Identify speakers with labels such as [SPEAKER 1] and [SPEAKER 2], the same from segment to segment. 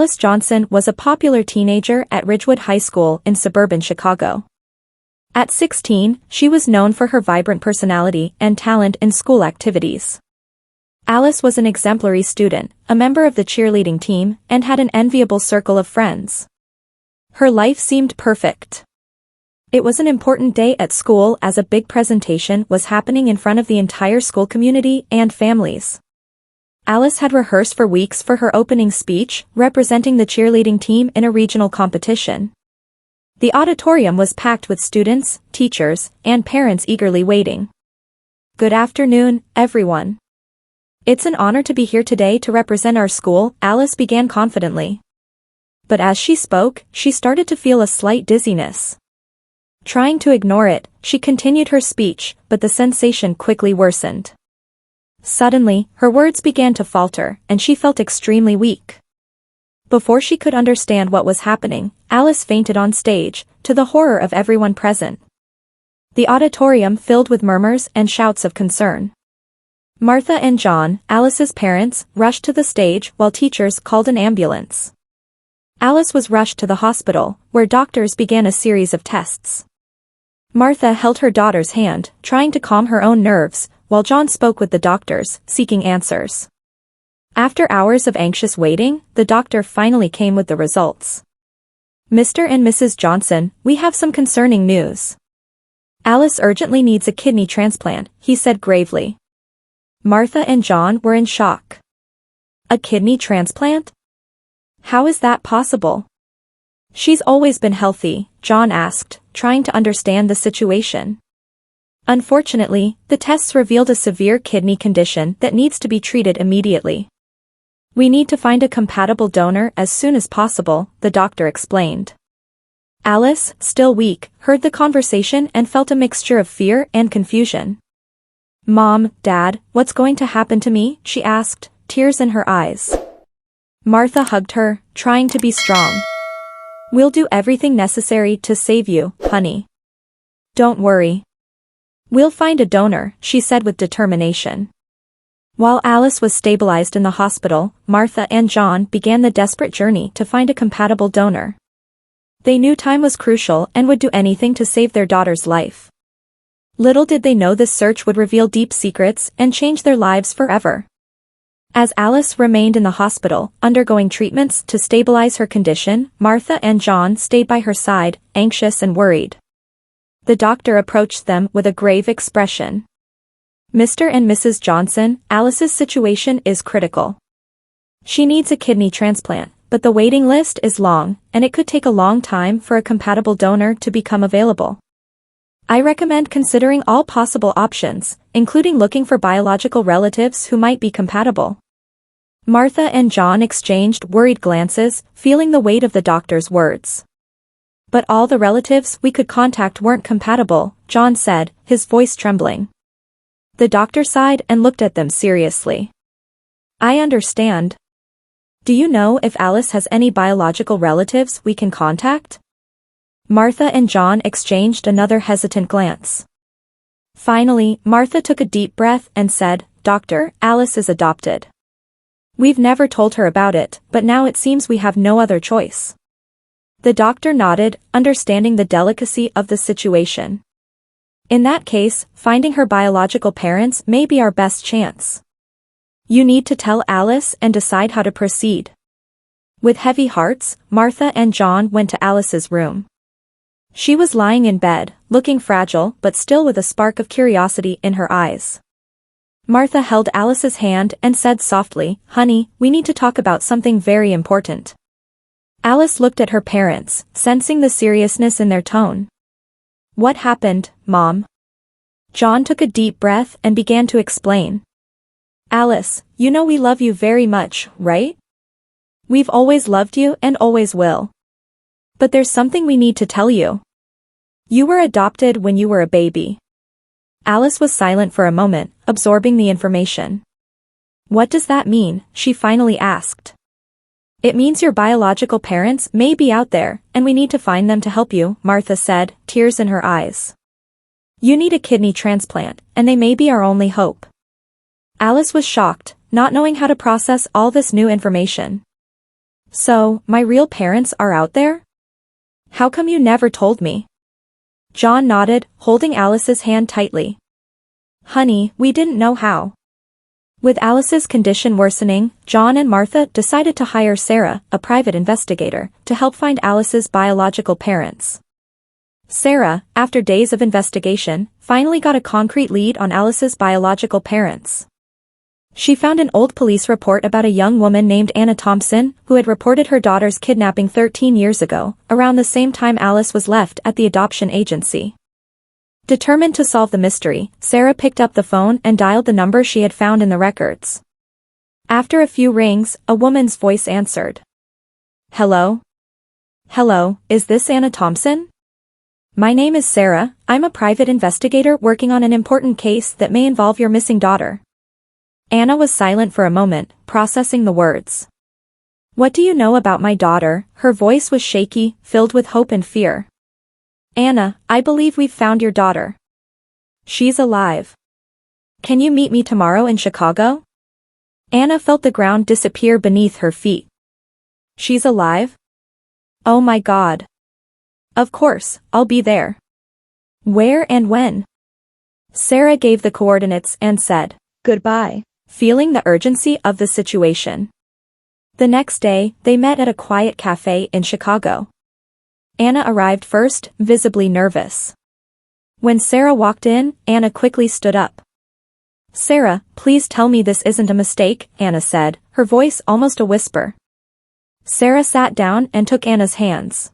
[SPEAKER 1] Alice Johnson was a popular teenager at Ridgewood High School in suburban Chicago. At 16, she was known for her vibrant personality and talent in school activities. Alice was an exemplary student, a member of the cheerleading team, and had an enviable circle of friends. Her life seemed perfect. It was an important day at school as a big presentation was happening in front of the entire school community and families. Alice had rehearsed for weeks for her opening speech, representing the cheerleading team in a regional competition. The auditorium was packed with students, teachers, and parents eagerly waiting. "Good afternoon, everyone. It's an honor to be here today to represent our school," Alice began confidently. But as she spoke, she started to feel a slight dizziness. Trying to ignore it, she continued her speech, but the sensation quickly worsened. Suddenly, her words began to falter, and she felt extremely weak. Before she could understand what was happening, Alice fainted on stage, to the horror of everyone present. The auditorium filled with murmurs and shouts of concern. Martha and John, Alice's parents, rushed to the stage while teachers called an ambulance. Alice was rushed to the hospital, where doctors began a series of tests. Martha held her daughter's hand, trying to calm her own nerves, while John spoke with the doctors, seeking answers. After hours of anxious waiting, the doctor finally came with the results. "Mr. and Mrs. Johnson, we have some concerning news. Alice urgently needs a kidney transplant," he said gravely. Martha and John were in shock. "A kidney transplant? How is that possible?" "She's always been healthy," John asked, trying to understand the situation. "Unfortunately, the tests revealed a severe kidney condition that needs to be treated immediately. We need to find a compatible donor as soon as possible," the doctor explained. Alice, still weak, heard the conversation and felt a mixture of fear and confusion. "Mom, Dad, what's going to happen to me?" she asked, tears in her eyes. Martha hugged her, trying to be strong. "We'll do everything necessary to save you, honey. Don't worry. We'll find a donor," she said with determination. While Alice was stabilized in the hospital, Martha and John began the desperate journey to find a compatible donor. They knew time was crucial and would do anything to save their daughter's life. Little did they know this search would reveal deep secrets and change their lives forever. As Alice remained in the hospital, undergoing treatments to stabilize her condition, Martha and John stayed by her side, anxious and worried. The doctor approached them with a grave expression. "Mr. and Mrs. Johnson, Alice's situation is critical. She needs a kidney transplant, but the waiting list is long, and it could take a long time for a compatible donor to become available. I recommend considering all possible options, including looking for biological relatives who might be compatible." Martha and John exchanged worried glances, feeling the weight of the doctor's words. "But all the relatives we could contact weren't compatible," John said, his voice trembling. The doctor sighed and looked at them seriously. "I understand. Do you know if Alice has any biological relatives we can contact?" Martha and John exchanged another hesitant glance. Finally, Martha took a deep breath and said, "Doctor, Alice is adopted. We've never told her about it, but now it seems we have no other choice." The doctor nodded, understanding the delicacy of the situation. "In that case, finding her biological parents may be our best chance. You need to tell Alice and decide how to proceed." With heavy hearts, Martha and John went to Alice's room. She was lying in bed, looking fragile but still with a spark of curiosity in her eyes. Martha held Alice's hand and said softly, "Honey, we need to talk about something very important." Alice looked at her parents, sensing the seriousness in their tone. "What happened, Mom?" John took a deep breath and began to explain. "Alice, you know we love you very much, right? We've always loved you and always will. But there's something we need to tell you. You were adopted when you were a baby." Alice was silent for a moment, absorbing the information. "What does that mean?" she finally asked. "It means your biological parents may be out there, and we need to find them to help you," Martha said, tears in her eyes. "You need a kidney transplant, and they may be our only hope." Alice was shocked, not knowing how to process all this new information. So, my real parents are out there? How come you never told me? John nodded, holding Alice's hand tightly. Honey, we didn't know how. With Alice's condition worsening, John and Martha decided to hire Sarah, a private investigator, to help find Alice's biological parents. Sarah, after days of investigation, finally got a concrete lead on Alice's biological parents. She found an old police report about a young woman named Anna Thompson, who had reported her daughter's kidnapping 13 years ago, around the same time Alice was left at the adoption agency. Determined to solve the mystery, Sarah picked up the phone and dialed the number she had found in the records. After a few rings, a woman's voice answered. Hello? Hello, is this Anna Thompson? My name is Sarah, I'm a private investigator working on an important case that may involve your missing daughter. Anna was silent for a moment, processing the words. What do you know about my daughter? Her voice was shaky, filled with hope and fear. Anna, I believe we've found your daughter. She's alive. Can you meet me tomorrow in Chicago? Anna felt the ground disappear beneath her feet. She's alive? Oh my God. Of course, I'll be there. Where and when? Sarah gave the coordinates and said, goodbye, feeling the urgency of the situation. The next day, they met at a quiet cafe in Chicago. Anna arrived first, visibly nervous. When Sarah walked in, Anna quickly stood up. Sarah, please tell me this isn't a mistake, Anna said, her voice almost a whisper. Sarah sat down and took Anna's hands.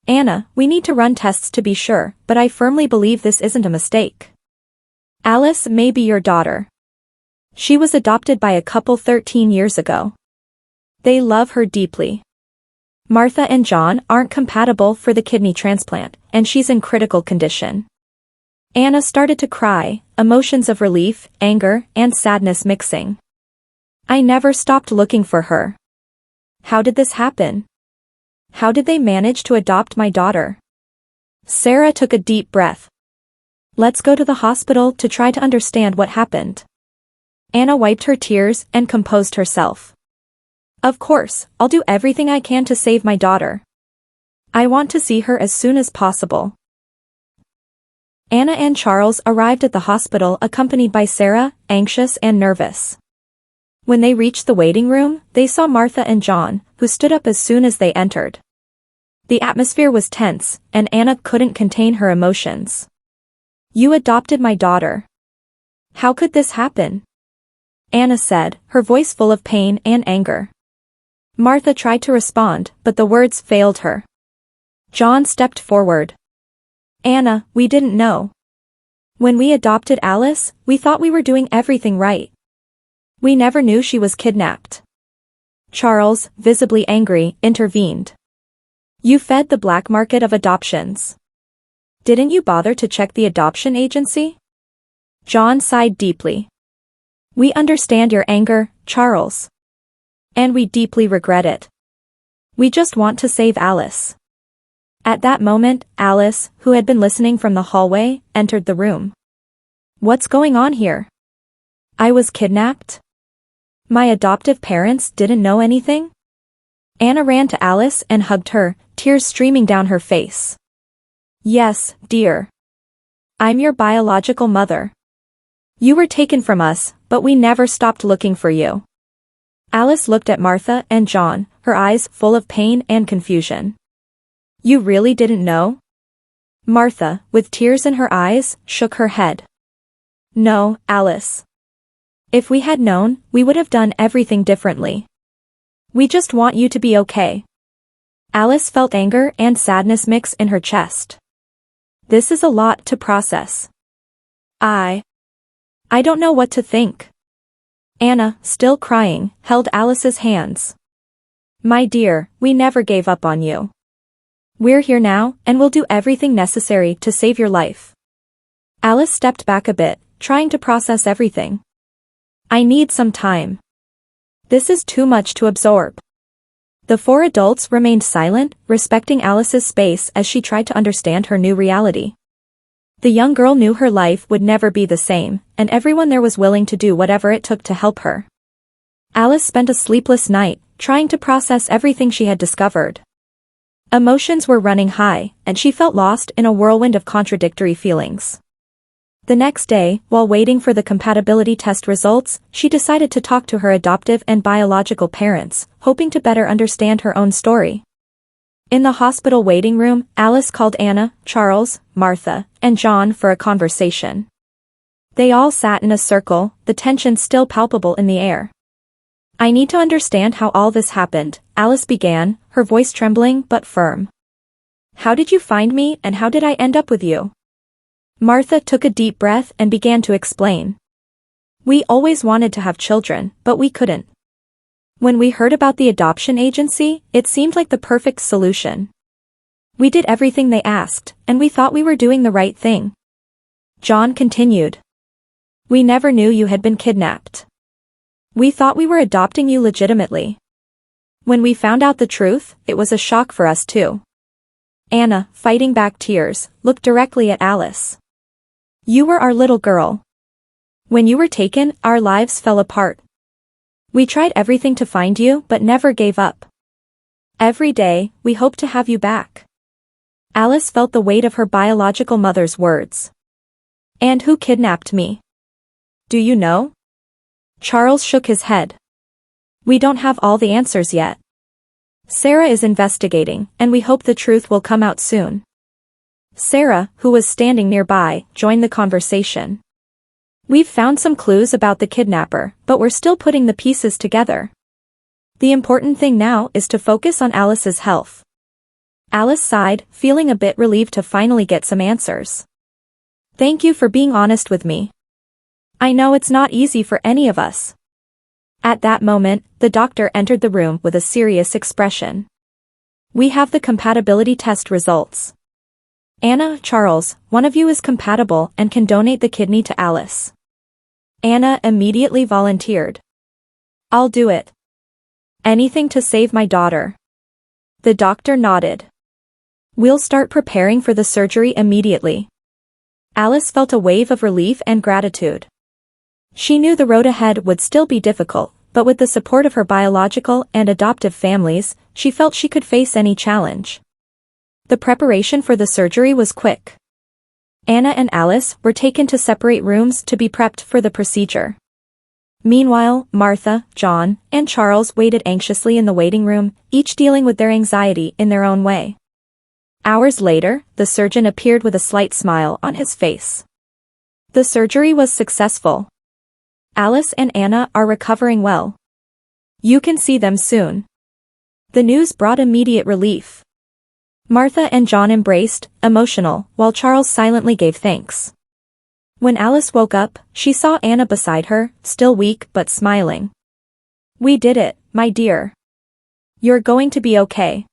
[SPEAKER 1] Anna, we need to run tests to be sure, but I firmly believe this isn't a mistake. Alice may be your daughter. She was adopted by a couple 13 years ago. They love her deeply. Martha and John aren't compatible for the kidney transplant, and she's in critical condition. Anna started to cry, emotions of relief, anger, and sadness mixing. I never stopped looking for her. How did this happen? How did they manage to adopt my daughter? Sarah took a deep breath. Let's go to the hospital to try to understand what happened. Anna wiped her tears and composed herself. Of course, I'll do everything I can to save my daughter. I want to see her as soon as possible. Anna and Charles arrived at the hospital accompanied by Sarah, anxious and nervous. When they reached the waiting room, they saw Martha and John, who stood up as soon as they entered. The atmosphere was tense, and Anna couldn't contain her emotions. You adopted my daughter. How could this happen? Anna said, her voice full of pain and anger. Martha tried to respond, but the words failed her. John stepped forward. Anna, we didn't know. When we adopted Alice, we thought we were doing everything right. We never knew she was kidnapped. Charles, visibly angry, intervened. You fed the black market of adoptions. Didn't you bother to check the adoption agency? John sighed deeply. We understand your anger, Charles. And we deeply regret it. We just want to save Alice. At that moment, Alice, who had been listening from the hallway, entered the room. What's going on here? I was kidnapped? My adoptive parents didn't know anything? Anna ran to Alice and hugged her, tears streaming down her face. Yes, dear. I'm your biological mother. You were taken from us, but we never stopped looking for you. Alice looked at Martha and John, her eyes full of pain and confusion. You really didn't know? Martha, with tears in her eyes, shook her head. No, Alice. If we had known, we would have done everything differently. We just want you to be okay. Alice felt anger and sadness mix in her chest. This is a lot to process. I don't know what to think. Anna, still crying, held Alice's hands. My dear, we never gave up on you. We're here now, and we'll do everything necessary to save your life. Alice stepped back a bit, trying to process everything. I need some time. This is too much to absorb. The four adults remained silent, respecting Alice's space as she tried to understand her new reality. The young girl knew her life would never be the same, and everyone there was willing to do whatever it took to help her. Alice spent a sleepless night, trying to process everything she had discovered. Emotions were running high, and she felt lost in a whirlwind of contradictory feelings. The next day, while waiting for the compatibility test results, she decided to talk to her adoptive and biological parents, hoping to better understand her own story. In the hospital waiting room, Alice called Anna, Charles, Martha, and John for a conversation. They all sat in a circle, the tension still palpable in the air. "I need to understand how all this happened," Alice began, her voice trembling but firm. "How did you find me and how did I end up with you?" Martha took a deep breath and began to explain. "We always wanted to have children, but we couldn't. When we heard about the adoption agency, it seemed like the perfect solution. We did everything they asked, and we thought we were doing the right thing." John continued. "We never knew you had been kidnapped. We thought we were adopting you legitimately. When we found out the truth, it was a shock for us too." Anna, fighting back tears, looked directly at Alice. "You were our little girl. When you were taken, our lives fell apart. We tried everything to find you but never gave up. Every day, we hope to have you back." Alice felt the weight of her biological mother's words. "And who kidnapped me? Do you know?" Charles shook his head. "We don't have all the answers yet. Sarah is investigating, and we hope the truth will come out soon." Sarah, who was standing nearby, joined the conversation. "We've found some clues about the kidnapper, but we're still putting the pieces together. The important thing now is to focus on Alice's health." Alice sighed, feeling a bit relieved to finally get some answers. "Thank you for being honest with me. I know it's not easy for any of us." At that moment, the doctor entered the room with a serious expression. "We have the compatibility test results. Anna, Charles, one of you is compatible and can donate the kidney to Alice." Anna immediately volunteered. "I'll do it. Anything to save my daughter." The doctor nodded. "We'll start preparing for the surgery immediately." Alice felt a wave of relief and gratitude. She knew the road ahead would still be difficult, but with the support of her biological and adoptive families, she felt she could face any challenge. The preparation for the surgery was quick. Anna and Alice were taken to separate rooms to be prepped for the procedure. Meanwhile, Martha, John, and Charles waited anxiously in the waiting room, each dealing with their anxiety in their own way. Hours later, the surgeon appeared with a slight smile on his face. The surgery was successful. Alice and Anna are recovering well. You can see them soon. The news brought immediate relief. Martha and John embraced, emotional, while Charles silently gave thanks. When Alice woke up, she saw Anna beside her, still weak but smiling. "We did it, my dear. You're going to be okay."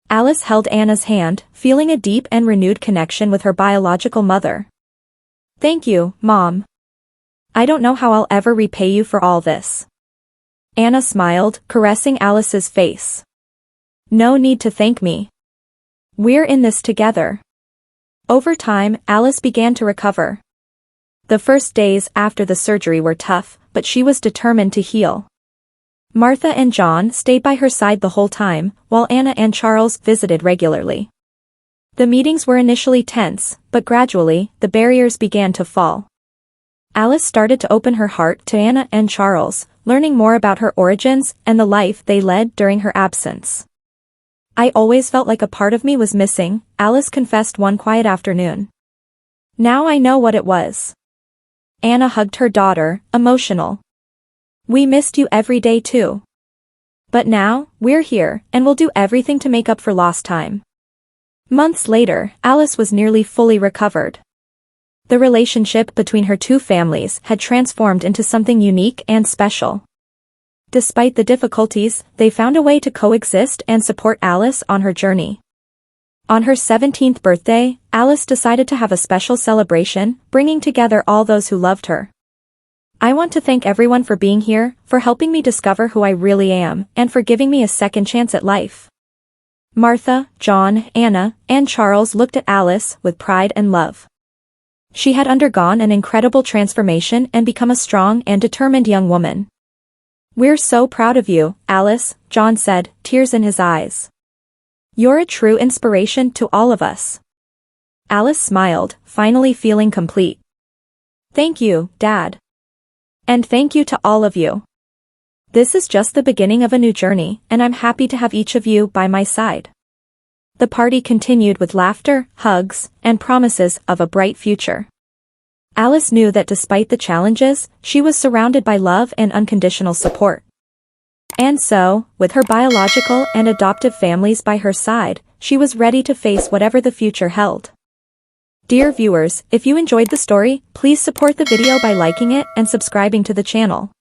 [SPEAKER 1] Alice held Anna's hand, feeling a deep and renewed connection with her biological mother. "Thank you, Mom. I don't know how I'll ever repay you for all this." Anna smiled, caressing Alice's face. "No need to thank me. We're in this together." Over time, Alice began to recover. The first days after the surgery were tough, but she was determined to heal. Martha and John stayed by her side the whole time, while Anna and Charles visited regularly. The meetings were initially tense, but gradually, the barriers began to fall. Alice started to open her heart to Anna and Charles, learning more about her origins and the life they led during her absence. "I always felt like a part of me was missing," Alice confessed one quiet afternoon. "Now I know what it was." Anna hugged her daughter, emotional. "We missed you every day too. But now, we're here, and we'll do everything to make up for lost time." Months later, Alice was nearly fully recovered. The relationship between her two families had transformed into something unique and special. Despite the difficulties, they found a way to coexist and support Alice on her journey. On her 17th birthday, Alice decided to have a special celebration, bringing together all those who loved her. "I want to thank everyone for being here, for helping me discover who I really am, and for giving me a second chance at life." Martha, John, Anna, and Charles looked at Alice with pride and love. She had undergone an incredible transformation and become a strong and determined young woman. "We're so proud of you, Alice," John said, tears in his eyes. "You're a true inspiration to all of us." Alice smiled, finally feeling complete. "Thank you, Dad. And thank you to all of you. This is just the beginning of a new journey, and I'm happy to have each of you by my side." The party continued with laughter, hugs, and promises of a bright future. Alice knew that despite the challenges, she was surrounded by love and unconditional support. And so, with her biological and adoptive families by her side, she was ready to face whatever the future held. Dear viewers, if you enjoyed the story, please support the video by liking it and subscribing to the channel.